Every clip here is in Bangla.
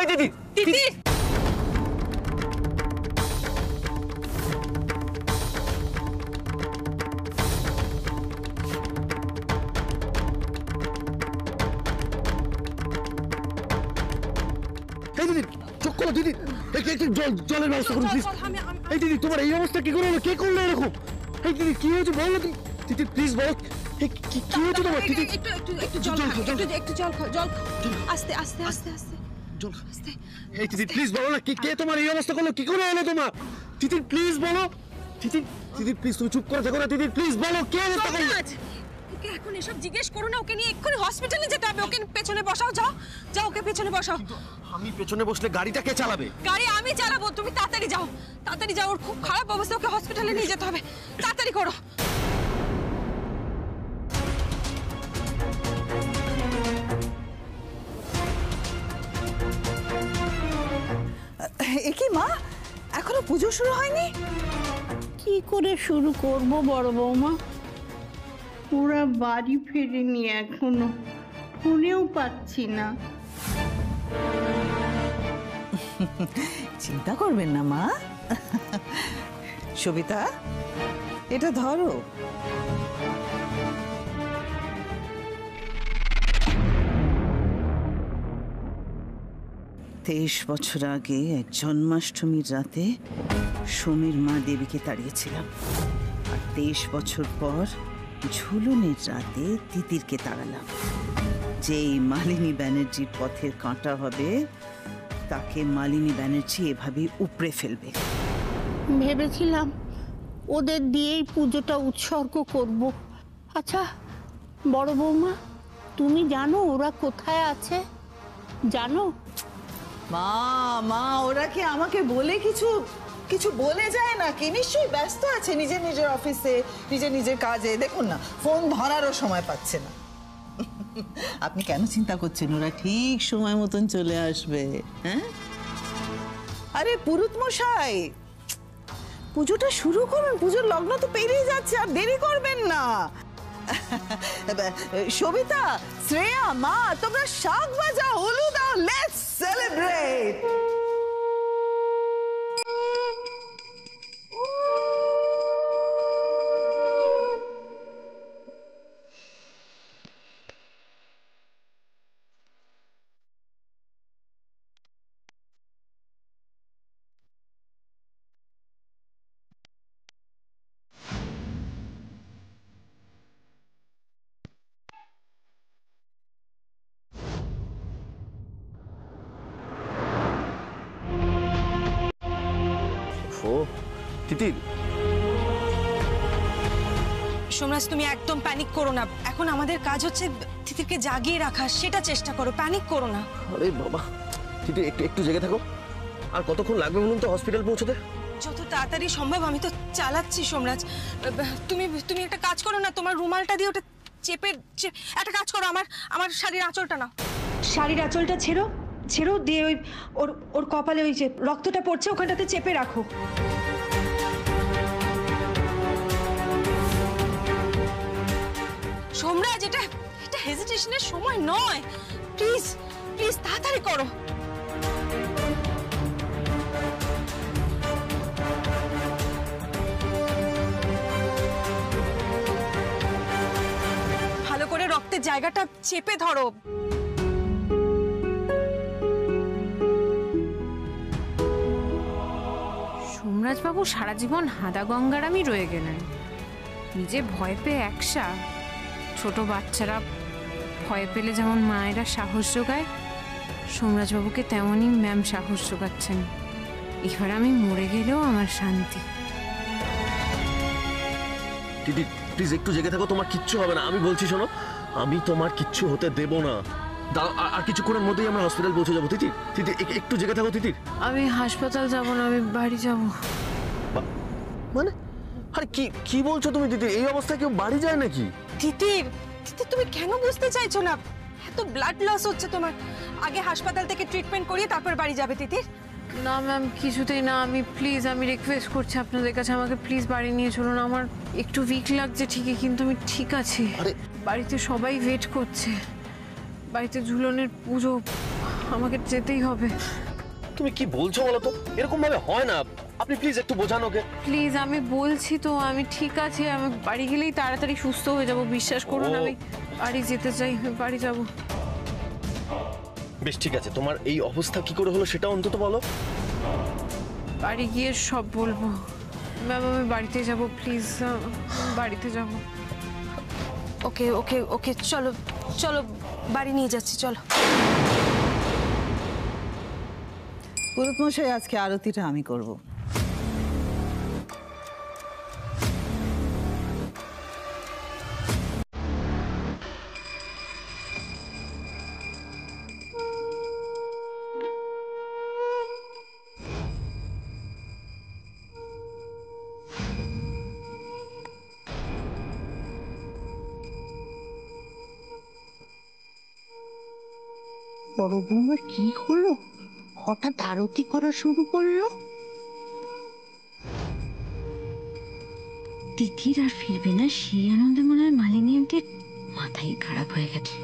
এই দিদি দিদি চোখ করো দিদি, একটু জলের ব্যবস্থা করুন প্লিজ। এই দিদি তোমার এই অবস্থা কি করে হলো? কে করলো এরকম? এই দিদি কি হয়েছে বলো দিদি, প্লিজ বলো কি হয়েছে তোমার? দিদি একটু জল আস্তে আস্তে আস্তে আস্তে জল আস্তে। এই দিদি প্লিজ বলো না, কে তোমার এই অবস্থা করলো? কি করে হলো তোমার? দিদি প্লিজ বলো। দিদি প্লিজ তুমি চুপ করে থাকো না। দিদি প্লিজ বলো কে অবস্থা করলো? ওকে এখন এসব জিজ্ঞেস করো না, ওকে নিয়ে এক্ষুনি হসপিটালে যেতে হবে। ওকে পেছনে বসাও, যাও যাও ওকে পেছনে বসাও। আমি পেছনে বসলে গাড়িটা কে চালাবে? গাড়ি আমি চালাবো, তুমি তাড়াতাড়ি যাও, তাড়াতাড়ি যাও। ওর খুব খারাপ অবস্থা, ওকে হসপিটালে নিয়ে যেতে হবে, তাড়াতাড়ি করো। এ কি মা, এখনো পুজো শুরু হয়নি? কি করে শুরু করব বড় বৌমা? ওরা বাড়ি ফেরেনি এখনো, ফোনেও পাচ্ছি না। চিন্তা করবেন না মা। সবিতা, এটা ধরো। 23 বছর আগে এক জন্মাষ্টমীর রাতে সমীর মা দেবীকে তাড়িয়েছিলাম, আর 23 বছর পর ঝুলনের রাতে তিতিরকে তাড়ালাম। যেই মালিনী ব্যানার্জির পথের কাঁটা হবে তাকে মালিনী ব্যানার্জি এভাবেই উপড়ে ফেলবে। ভেবেছিলাম ওদের দিয়েই পুজোটা উৎসর্গ করব। আচ্ছা বড় বৌমা, তুমি জানো ওরা কোথায় আছে? জানো? মা ওরা কি আমাকে বলে কিছু বলে যায় নাকি? নিশ্চয়ই ব্যস্ত আছে নিজের অফিসে, নিজের কাজে। দেখুন না, ফোন ধরারও সময় পাচ্ছে না। আপনি কেন চিন্তা করছেন? ওরা ঠিক সময় মতন চলে আসবে। হ্যাঁ, আরে পুরুত মশাই, পুজোটা শুরু করুন। পুজোর লগ্ন তো পেরিয়ে যাচ্ছে, আর দেরি করবেন না। সবিতা, শ্রেয়া, মা, তোমরা শাক বাজাও, হলুদ দাও, লেটস সেলিব্রেট। তিতির, সোমরাজ তুমি একদম প্যানিক করো না। এখন আমাদের কাজ হচ্ছে তিতিরকে জাগিয়ে রাখা, সেটা চেষ্টা করো, প্যানিক করো না। আরে বাবা তিতির, একটু জেগে থাকো। আর কতক্ষণ লাগবে বলুন তো হসপিটাল পৌঁছতে? যত তাড়াতাড়ি সম্ভব। আমি তো চালাচ্ছি সোমরাজ। তুমি একটা কাজ করো না, তোমার রুমালটা দিয়ে ওটা চেপে একটা কাজ করো, আমার শাড়ির আঁচলটা নাও। শাড়ির আঁচলটা ছেড়ো দিয়ে ওর কপালে ওই যে রক্তটা পড়ছে ওখানটাতে চেপে রাখো। সোমরাজ, এটা হেজিটেশনের সময় নয়, প্লিজ তাড়াতাড়ি করো। ভালো করে রক্তের জায়গাটা চেপে ধরো। সোমরাজবাবু সারা জীবন হাদা গঙ্গারামই রয়ে গেলেন। নিজে ভয় পেয়ে একসা, ছোট বাচ্চারা ভয় পেলে যেমন মায়েরা সাহস যোগায়, সোমরাজবাবুকে তেমনই ম্যাম সাহস যোগাচ্ছেন। এবার আমি মরে গেলেও আমার শান্তি। দিদি প্লিজ একটু জেগে থাকো, তোমার কিচ্ছু হবে না, আমি বলছি শোনো। আমি তোমার কিচ্ছু হতে দেব না। আর কিছুক্ষণের মধ্যেই আমরা হসপিটাল পৌঁছে যাবো। তিতির একটু জেগে থাকো। তিতির, আমি হাসপাতাল যাব না, আমি বাড়ি যাব। মানে আরে কি বলছো তুমি? তিতির, এই অবস্থায় কেউ বাড়ি যায় নাকি? তিতির তুমি কেন বুঝতে চাইছো না? এত ব্লাড লস হচ্ছে তোমার। আগে হাসপাতাল থেকে ট্রিটমেন্ট করিয়ে তারপর বাড়ি যাবে। তিতির না ম্যাম, কিছুতেই না। আমি রিকোয়েস্ট করছি আপনাদের কাছে, আমাকে প্লিজ বাড়ি নিয়ে চলুন। আমার একটু উইক লাগছে ঠিকই, কিন্তু আমি ঠিক আছি। বাড়িতে সবাই ওয়েট করছে, বাড়িতে ঝুলনের পুজো। আমাকে যেতেই হবে। তুমি কি বলছো বলো তো? এরকম ভাবে হয় না, আপনি প্লিজ একটু বোঝান ওকে। প্লিজ, আমি বলছি তো আমি ঠিক আছে, আমি বাড়ি গেলেই তাড়াতাড়ি সুস্থ হয়ে যাব, বিশ্বাস করুন। আমি বাড়ি যেতে চাই, আমি বাড়ি যাব। বেশ ঠিক আছে, তোমার এই অবস্থা কি করে হলো সেটা অন্তত বলো। বাড়ি গিয়ে সব বলবো। ম্যাম, আমি বাড়িতে যাব, প্লিজ বাড়িতে যাব। ওকে ওকে ওকে, চলো চলো, বাড়ি নিয়ে যাচ্ছি, চলো। পুরোহিত মশাই, আজকে আরতিটা আমি করব। বড় বৌমা কি হলো, হঠাৎ আরতি করা শুরু করলো? তিথির আর ফিরবে না সেই আনন্দে মনে হয় মালিনী আন্টির মাথাই খারাপ হয়ে গেছে।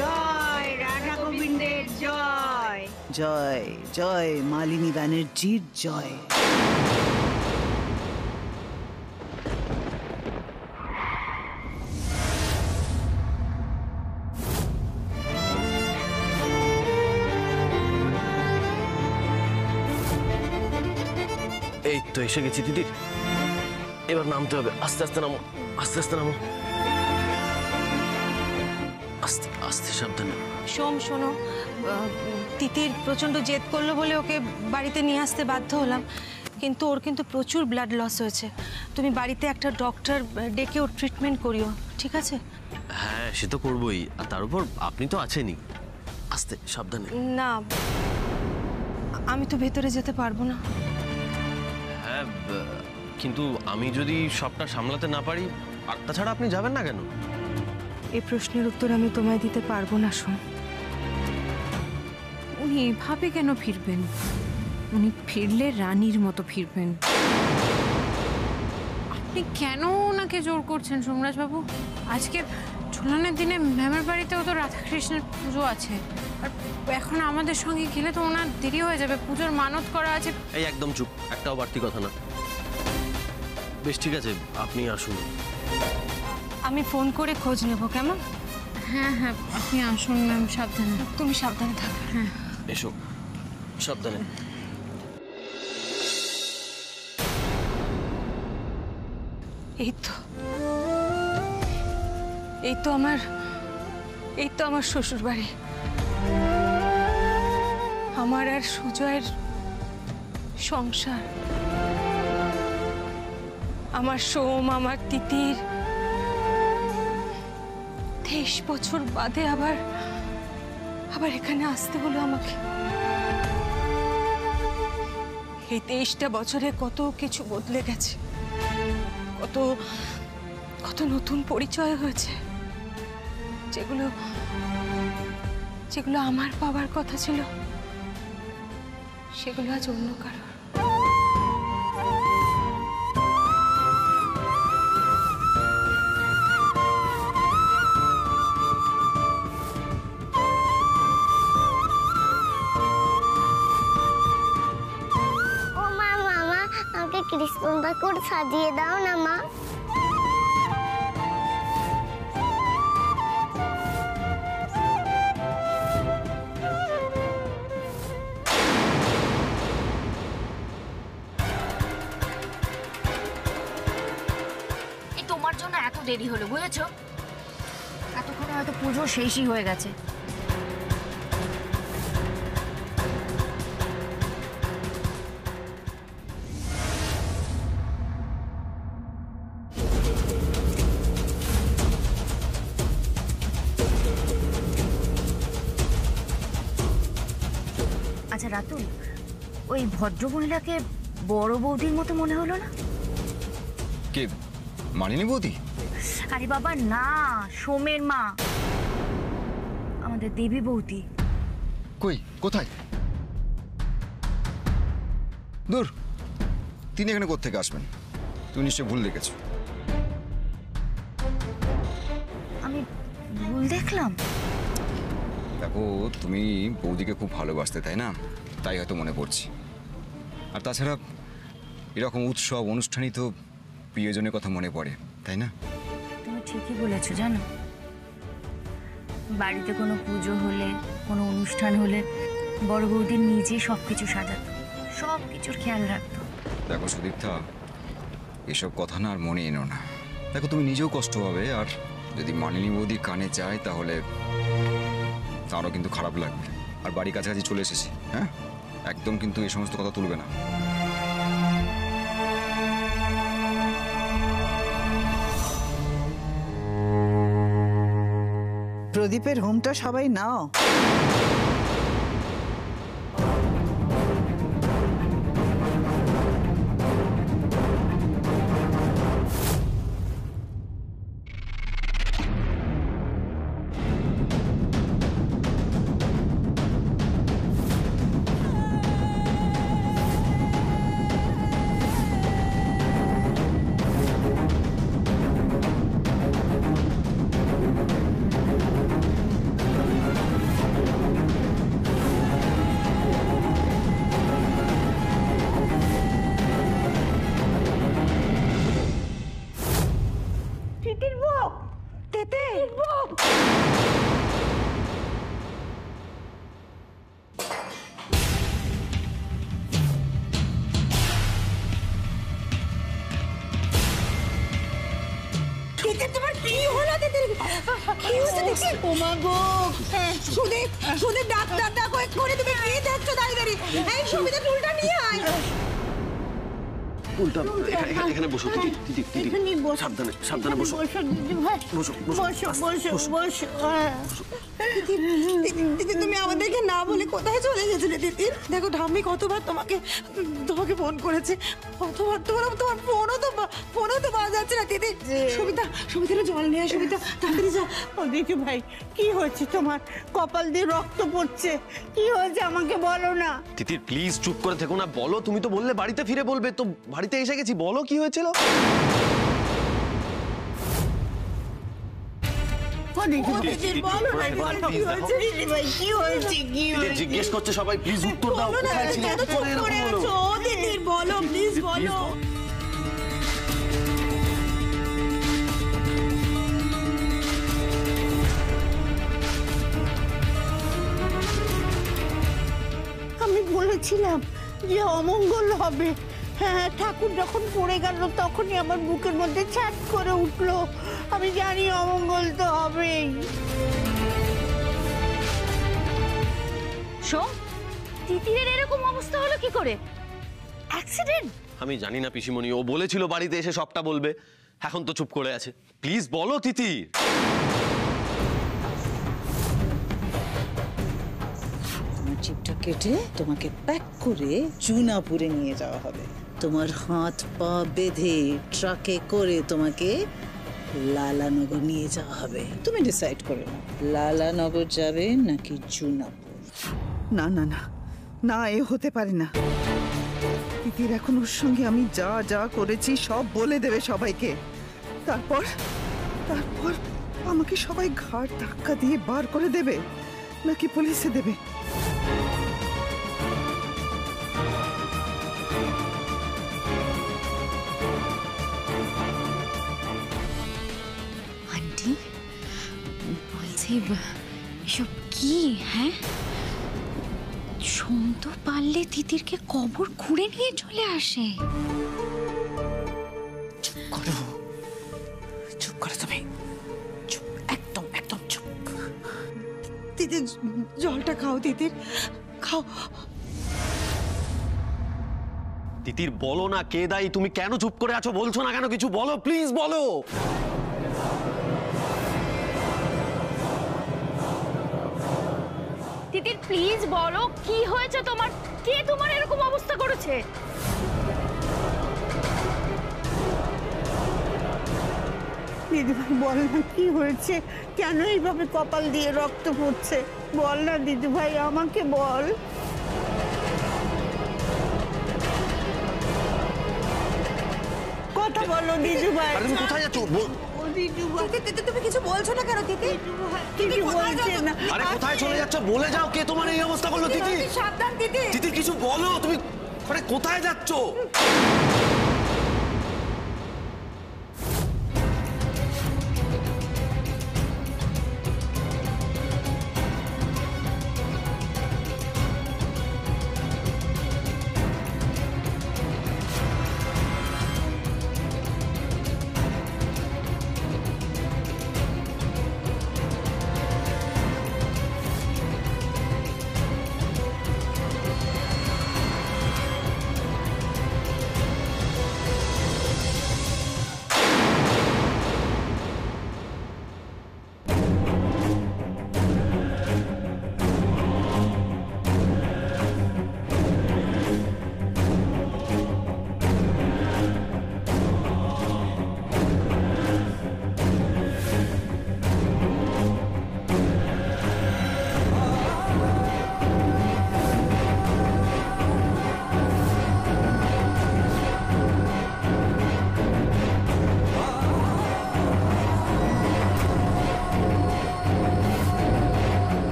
জয় রাধা গোবিন্দের জয়। জয় জয় মালিনী ব্যানার্জির জয়। এই তো এসে গেছি দিদি, এবার নামতে হবে। আস্তে আস্তে নামো, আস্তে আস্তে নামো, আস্তে আস্তে, সাবধানে। শোনো, তিতির প্রচন্ড জেদ করলো বলে ওকে বাড়িতে নিয়ে আসতে বাধ্য হলাম, কিন্তু ওর কিন্তু প্রচুর ব্লাড লস হয়েছে। তুমি বাড়িতে একটা ডক্টর ডেকে ওর ট্রিটমেন্ট করিও, ঠিক আছে? হ্যাঁ, সে তো করবোই, আর তার উপর আপনি তো আছেনই। আস্তে, সাবধানে। না, আমি তো ভেতরে যেতে পারবো না। হ্যাঁ, কিন্তু আমি যদি সবটা সামলাতে না পারি, আর তাছাড়া আপনি যাবেন না কেন? এই প্রশ্নের উত্তর আমি তোমায় দিতে পারবো না। শোন, উনি এভাবে কেন ফিরবেন? উনি ফিরলে রানীর মতো ফিরবেন। আপনি কেন ওনাকে জোর করছেন সোমরাজ বাবু? আজকে ঝুলনের দিনে ম্যামের বাড়িতেও তো রাধাকৃষ্ণের পুজো আছে, আর এখন আমাদের সঙ্গে গেলে তো ওনার দেরি হয়ে যাবে, পুজোর মানত করা আছে। এই একদম চুপ, একটাও বাড়তি কথা না। বেশ ঠিক আছে, আপনি আসুন। আমি ফোন করে খোঁজ নেব, কেমন? হ্যাঁ হ্যাঁ, আপনি আসুন ম্যাম, সাবধানে। তুমি সাবধানে থাকো। হ্যাঁ, এসো, সাবধানে। এই তো আমার শ্বশুর বাড়ি। আমার আর সুজয়ের সংসার, আমার সোম, আমার তিতির 23 বছর বাদে আবার এখানে আসতে হলো আমাকে। এই 23টা বছরে কত কিছু বদলে গেছে, কত নতুন পরিচয় হয়েছে, যেগুলো আমার পাওয়ার কথা ছিল সেগুলো আজ অন্য কারোর। ও মা, মামা আমাকে কৃষ্ণ আমাকে ওর সাজিয়ে দাও না মা। তোমার জন্য এত দেরি হলো বুঝেছো? এতক্ষণে হয়তো পুজো শেষই হয়ে গেছে। আচ্ছা রাতুল, ওই ভদ্রমহিলাকে বড় বৌদির মতো মনে হলো না? কে, মানিনী বৌদি? আরে বাবা না, সোমের মা, আমাদের দেবী বৌদি। কই, কোথায়? দূর, তিনি এখানে কোত্থেকে আসবেন? তুমি নিশ্চয় ভুল দেখেছো। আমি ভুল দেখলাম? দেখো, তুমি বৌদিকে খুব ভালোবাসতে, তাই না? তাই হয়তো মনে পড়ছে। আর তাছাড়া এরকম উৎসব অনুষ্ঠানই তো প্রিয়জনের কথা মনে পড়ে, তাই না? তুমি ঠিকই বলেছো জানো, বাড়িতে কোনো পুজো হলে, কোনো অনুষ্ঠান হলে বড় বৌদি নিজে সবকিছু সাজাতো, সব কিছুর খেয়াল রাখতো। দেখো সুদীপ্তা, এসব কথা না আর মনে এনো না। দেখো, তুমি নিজেও কষ্ট হবে, আর যদি মানিনী বৌদি কানে যায় তাহলে তারও কিন্তু খারাপ লাগবে। আর বাড়ি কাছাকাছি চলে এসেছি, হ্যাঁ? একদম কিন্তু এই সমস্ত কথা তুলবে না। প্রদীপের হোমটা সবাই নাও। সুদীপ ডাক্তার দেখো, এক্ষুনি তুমি কি দেখছো দাঁড়িয়ে দাঁড়িয়ে? এই সুবিধা টুলটা নিয়ে আয়। উল্টা এখানে বসো দিদি, দিদি দিদি সাবধানে সাবধানে বসো। বসো বসো। দিদি তুমি আমাদেরকে না বলে কোথায় চলে গেছিলে দিদি? দেখো ঠাম্মি কতবার তোমাকে ফোন করেছে, কতবার তোমার ফোনও তো পাওয়া যাচ্ছে না দিদি। সুবিধার জল নিয়ে আয়, সুবিধা তাড়াতাড়ি যা। দেখি ভাই, কি হয়েছে তোমার? কপাল দিয়ে রক্ত পড়ছে, কি হয়েছে আমাকে বলো না। তিতির প্লিজ চুপ করে থেকো না, বলো। তুমি তো বললে বাড়িতে ফিরে বলবে, তো বাড়িতে এসে গেছি, বলো কি হয়েছিল। জিজ্ঞেস করছে সবাই, প্লিজ উত্তর দাও। কোথায় ছিলে? বলো প্লিজ বলো। আমি বলেছিলাম যে অমঙ্গল হবে। হ্যাঁ, ঠাকুর যখন পড়ে গেল তখনই আমার বুকের মধ্যে ছ্যাট করে উঠলো। আমি জানি অমঙ্গল তো হবেই। সোম, তিতিরের এরকম অবস্থা হলো কি করে? অ্যাক্সিডেন্ট? আমি জানি না পিসিমণি, ও বলেছিল বাড়িতে এসে সবটা বলবে, এখন তো চুপ করে আছে। প্লিজ বলো তিতির। চিপটা কেটে তোমাকে প্যাক করে চুনাপুরে নিয়ে যাওয়া হবে। তোমার হাত পা বেঁধে ট্রাকে করে তোমাকে লালানগর নিয়ে যাওয়া হবে। তুমি ডিসাইড করে নাও, লালানগর যাবে নাকি চুনাপুর। না না না না, এ হতে পারে না। তিতির এখন ওর সঙ্গে আমি যা যা করেছি সব বলে দেবে সবাইকে। তারপর তারপর আমাকে সবাই ঘাড় ধাক্কা দিয়ে বার করে দেবে নাকি পুলিশে দেবে। তিতলি, বলছি এসব কি? হ্যাঁ, সোম তো পারলে তিতিরকে কবর খুঁড়ে নিয়ে চলে আসে। চুপ করো তুমি, চুপ, একদম একদম চুপ। তিতির জলটা খাও, তিতির খাও। তিতির বলো না কে দায়ী? তুমি কেন চুপ করে আছো? বলছো না কেন কিছু? বলো প্লিজ, বলো। তিতির প্লিজ বলো, কি হয়েছে তোমার? কে তোমার এরকম অবস্থা করেছে? দিদিভাই বল না, কি হয়েছে? কেন এইভাবে কপাল দিয়ে রক্ত পড়ছে? বল না দিদিভাই, আমাকে বল। কথা বলো দিদিভাই। আরে তুমি কোথায় যাচ্ছো? তুমি কিছু বলছো না কেন দিদি? কিছু বলছে না। আরে কোথায় চলে যাচ্ছ? বলে যাও, কে তোমার এই অবস্থা করলো? তিতি, সাবধান দিদি। তিতি কিছু বলো। তুমি আরে কোথায় যাচ্ছো?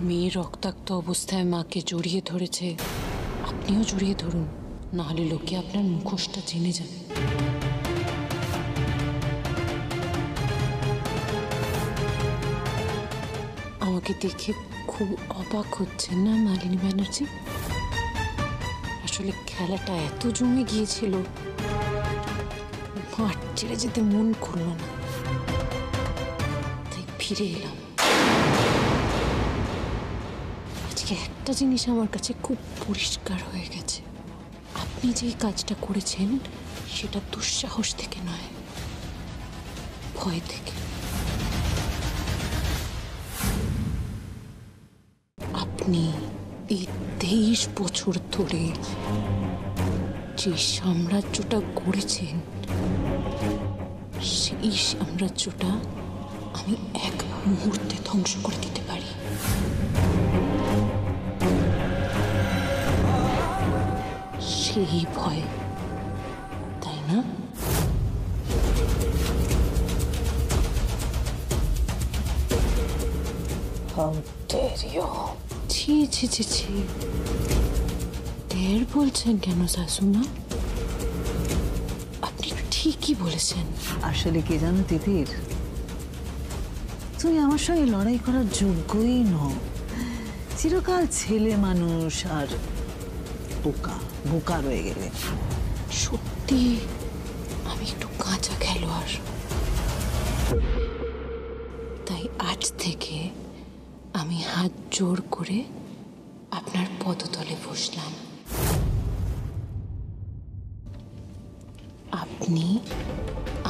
মেয়ে রক্তাক্ত অবস্থায় মাকে জড়িয়ে ধরেছে, আপনিও জড়িয়ে ধরুন, নাহলে লোকে আপনার মুখোশটা জেনে যাবে। আমাকে দেখে খুব অবাক হচ্ছেন না মালিনী ব্যানার্জি? আসলে খেলাটা এত জমে গিয়েছিল, মাঠ ছেড়ে যেতে মন করল না, তাই ফিরে এলাম। আজকে একটা জিনিস আমার কাছে খুব পরিষ্কার হয়ে গেছে, আপনি যে কাজটা করেছেন সেটা দুঃসাহস থেকে নয়, ভয় থেকে। আপনি এই 23 বছর ধরে যে সাম্রাজ্যটা গড়েছেন, সেই সাম্রাজ্যটা আমি এক মুহূর্তে ধ্বংস করে দিতে পারি। সেই ভয়, তাই না? ছি ছি ছি ছি, ঢের বলছেন কেন শাশুমা? আপনি ঠিকই বলেছেন। আসলে কি জানো তিতির, তুমি আমার সঙ্গে লড়াই করার যোগ্যই নও। চিরকাল ছেলে মানুষ আর বোকা বোকা রয়ে গেলে। সত্যি আমি একটু কাঁচা খেলোয়াড়, তাই আজ থেকে আমি হাত জোর করে আপনার পদতলে বসলাম। আপনি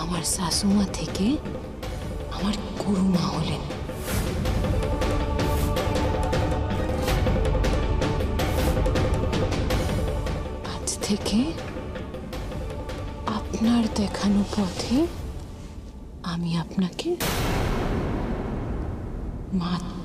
আমার শাশুমা থেকে আমার গুরুমা হলেন। আজ থেকে আপনার দেখানো পথে আমি আপনাকে মাত্র